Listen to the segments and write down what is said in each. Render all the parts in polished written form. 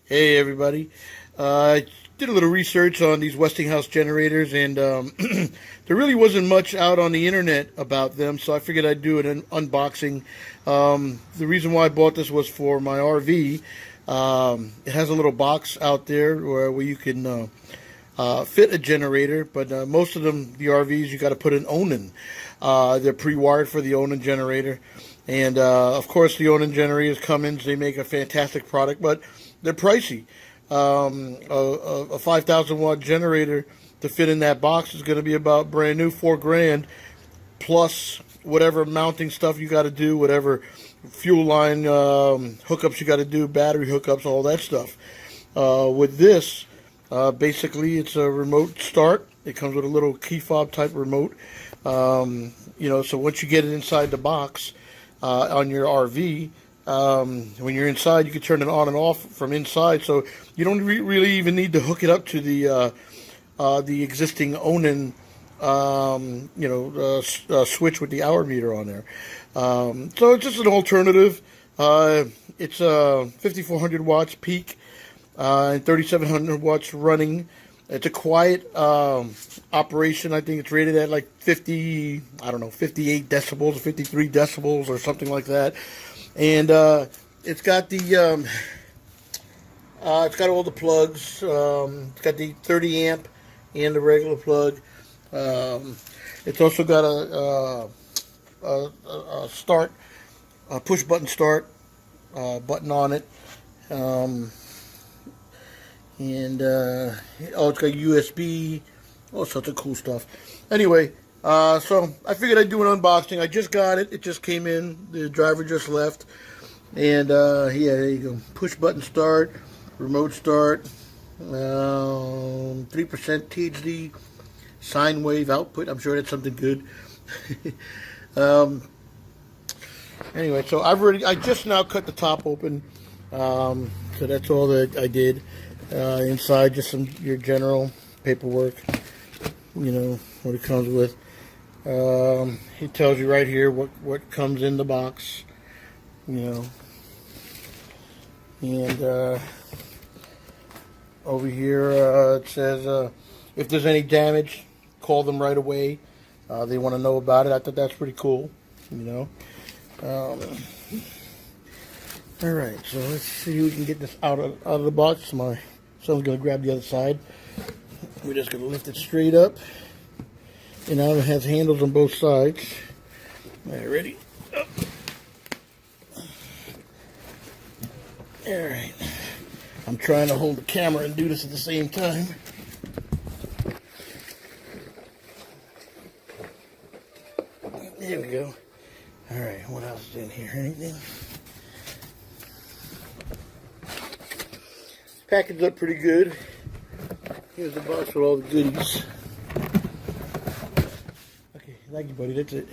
Hey everybody. I did a little research on these Westinghouse generators, and there really wasn't much out on the internet about them, so I figured I'd do an unboxing. The reason why I bought this was for my RV. It has a little box out there where you can fit a generator, but most of them, the RVs, you got to put an Onan. They're pre-wired for the Onan generator, and of course the Onan generators, Cummins, they make a fantastic product, but they're pricey. A 5,000 watt generator to fit in that box is going to be about brand new $4,000, plus whatever mounting stuff you got to do, whatever fuel line hookups you got to do, battery hookups, all that stuff. With this, basically it's a remote start. It comes with a little key fob type remote. So once you get it inside the box on your RV, when you're inside, you can turn it on and off from inside, so you don't really even need to hook it up to the existing Onan switch with the hour meter on there. So it's just an alternative. It's 5,400 watts peak and 3,700 watts running. It's a quiet operation. I think it's rated at like 58 decibels, 53 decibels, or something like that. And it's got the it's got all the plugs. It's got the 30 amp and the regular plug. It's also got a start, a push button start button on it. It's got USB, all sorts of cool stuff. Anyway, so I figured I'd do an unboxing. I just got it. It just came in. The driver just left. And yeah, there you go. Push button start, remote start, 3% THD, sine wave output. I'm sure that's something good. Anyway, so I just now cut the top open. So that's all that I did. Inside, just your general paperwork, what it comes with. It tells you right here what comes in the box, and over here it says if there's any damage, call them right away. They want to know about it. I thought that's pretty cool, Alright, so let's see if we can get this out of the box. My son's going to grab the other side. We're just going to lift it straight up. And now it has handles on both sides. Alright, ready? Up. Alright. I'm trying to hold the camera and do this at the same time. There we go. Alright, what else is in here? Anything? Packaged up pretty good. Here's the box with all the goodies. Okay, thank you, buddy. That's it.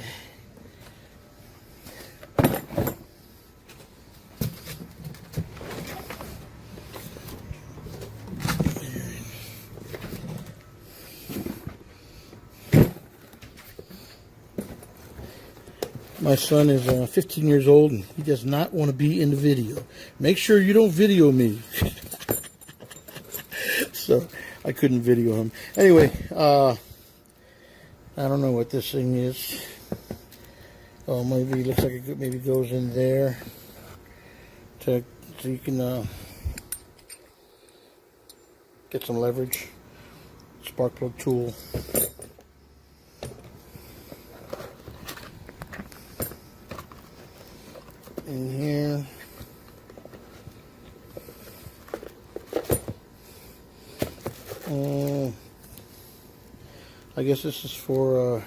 My son is 15 years old, and he does not want to be in the video. Make sure you don't video me. So I couldn't video him. Anyway, I don't know what this thing is. Oh, maybe it looks like it maybe goes in there so you can get some leverage. Spark plug tool. In here. I guess this is for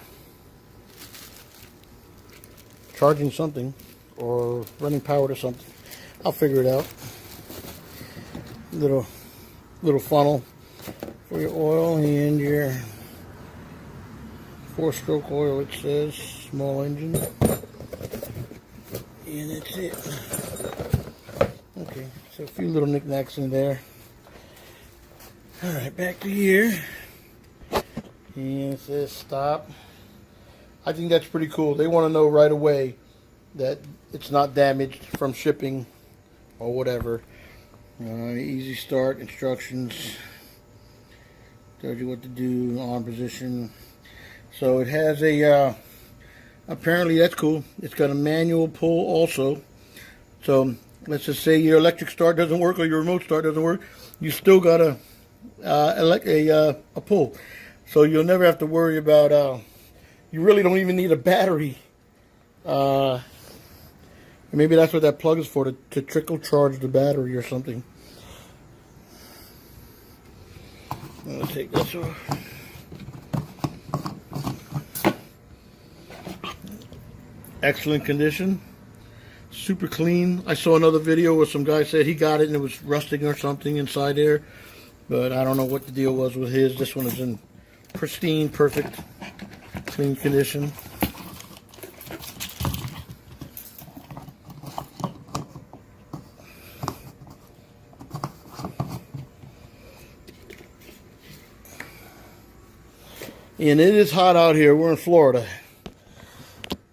charging something or running power to something. I'll figure it out. Little funnel for your oil and your 4-stroke oil. It says small engine, and that's it. Okay, so a few little knickknacks in there. Alright, back to here. And it says stop. I think that's pretty cool. They want to know right away that it's not damaged from shipping or whatever. Easy start instructions. Tells you what to do, on position. So it has a, apparently that's cool. It's got a manual pull also. So let's just say your electric start doesn't work or your remote start doesn't work. You still got a pull. So you'll never have to worry about, you really don't even need a battery. Maybe that's what that plug is for, to trickle charge the battery or something. Let's take this off. Excellent condition. Super clean. I saw another video where some guy said he got it and it was rusting or something inside there. But I don't know what the deal was with his. This one is in pristine, perfect, clean condition. And it is hot out here. We're in Florida.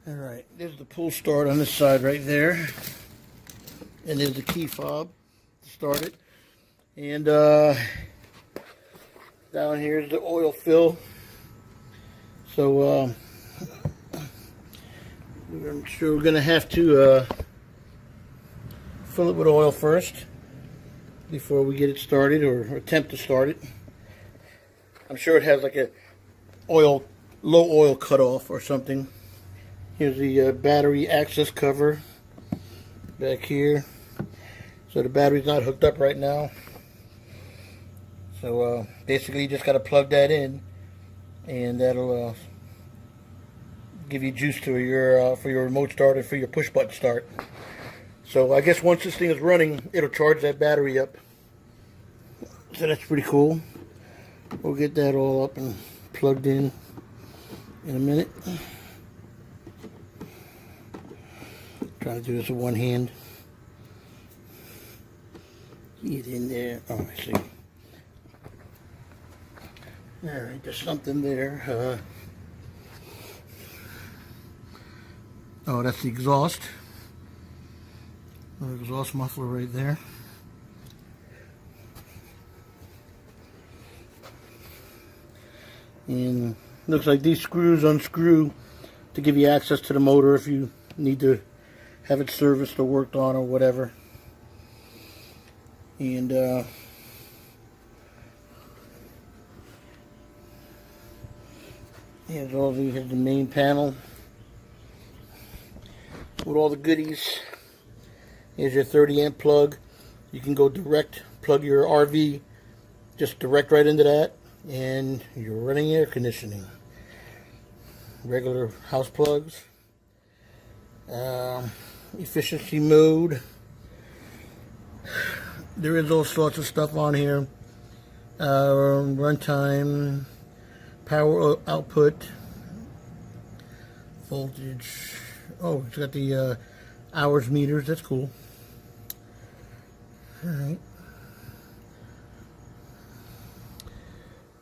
Alright, there's the pull start on this side right there. And there's the key fob to start it. And down here is the oil fill. So I'm sure we're going to have to fill it with oil first before we get it started, or attempt to start it. I'm sure it has like a low oil cutoff or something. Here's the battery access cover back here. So the battery's not hooked up right now. So basically you just got to plug that in, and that'll give you juice to your for your remote start or for your push button start. So I guess once this thing is running, it'll charge that battery up. So that's pretty cool. We'll get that all up and plugged in a minute. Trying to do this with one hand. Get in there. Oh, I see. Alright, there's something there. Oh, that's the exhaust. The exhaust muffler right there. And looks like these screws unscrew to give you access to the motor if you need to have it serviced or worked on or whatever. And here's the main panel with all the goodies. Here's your 30 amp plug. You can go direct, plug your RV just direct right into that, and you're running air conditioning. Regular house plugs. Efficiency mode. There is all sorts of stuff on here. Runtime, power output, voltage. Oh, it's got the hours meters. That's cool. All right.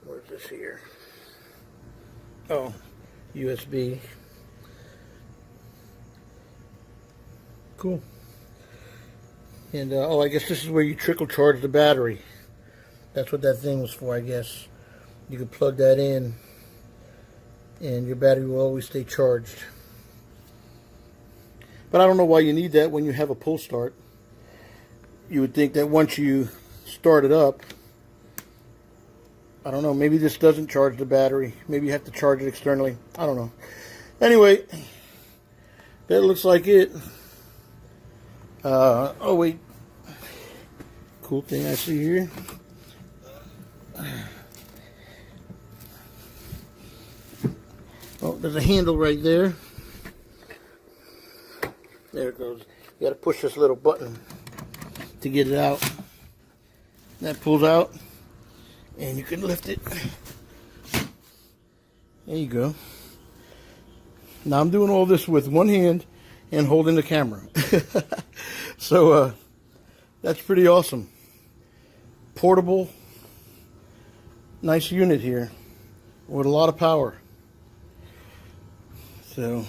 What is this here? Oh, USB. Cool. And oh, I guess this is where you trickle charge the battery. That's what that thing was for, I guess. You can plug that in and your battery will always stay charged. But I don't know why you need that when you have a pull start. You would think that once you start it up, I don't know, maybe this doesn't charge the battery. Maybe you have to charge it externally. I don't know. Anyway, that looks like it. Oh wait, cool thing I see here. Oh, there's a handle right there. There it goes. You gotta push this little button to get it out. That pulls out, and you can lift it. There you go. Now I'm doing all this with one hand and holding the camera. So that's pretty awesome. Portable, nice unit here with a lot of power. So